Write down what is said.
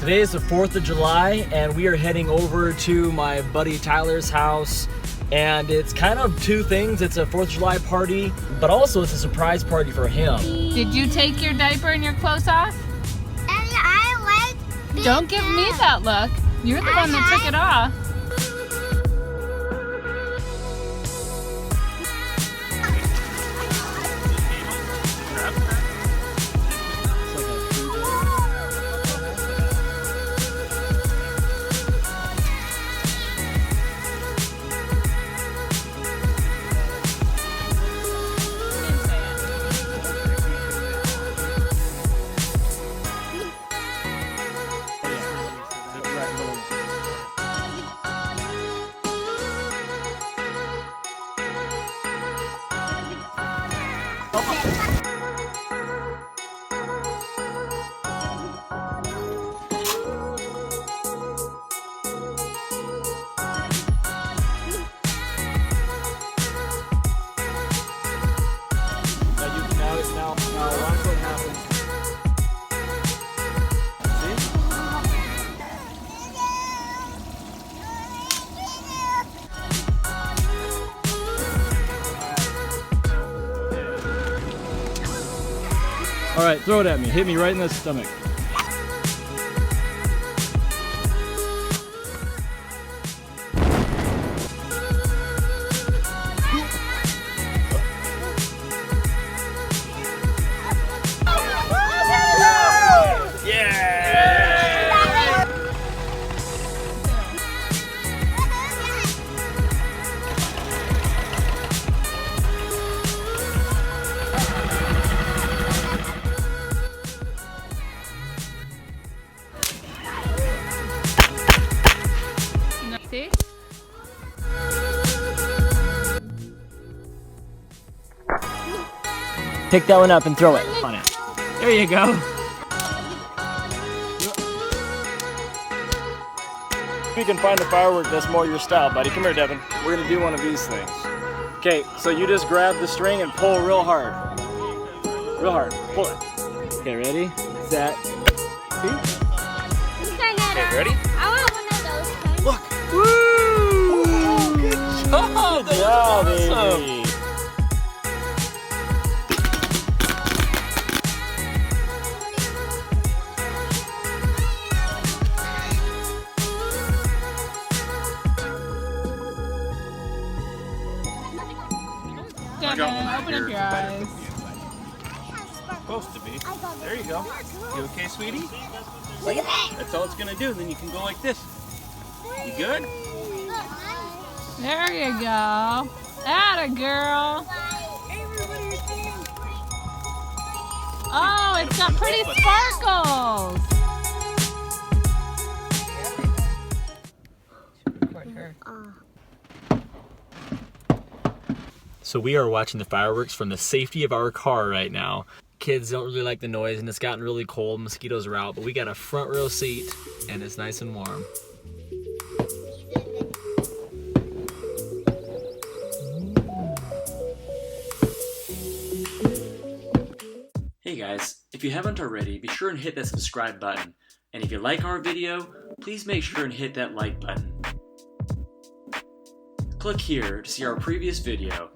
Today is the 4th of July and we are heading over to my buddy Tyler's house, and it's kind of two things. It's a 4th of July party, but also it's a surprise party for him. Did you take your diaper and your clothes off? And I like Don't give me that look. You're the one that took it off. Now watch what happens. See? All right, throw it at me. Hit me right in the stomach. See? Pick that one up and throw it on it. There you go. If you can find a firework that's more your style, buddy. Come here, Devin. We're gonna do one of these things. Okay, so you just grab the string and pull real hard. Real hard. Pull it. Okay, ready? Set. See? Okay, ready? I want one of those. Look. Woo! Oh, good job. Good job, baby. Devin, open up your eyes. Supposed to be. There you go. You okay, sweetie? Look at that. That's all it's gonna do. Then you can go like this. You good? There you go. Atta girl. Oh, it's got pretty sparkles. So we are watching the fireworks from the safety of our car right now. Kids don't really like the noise and it's gotten really cold, mosquitoes are out, but we got a front row seat and it's nice and warm. Hey guys, if you haven't already, be sure and hit that subscribe button. And if you like our video, please make sure and hit that like button. Click here to see our previous video.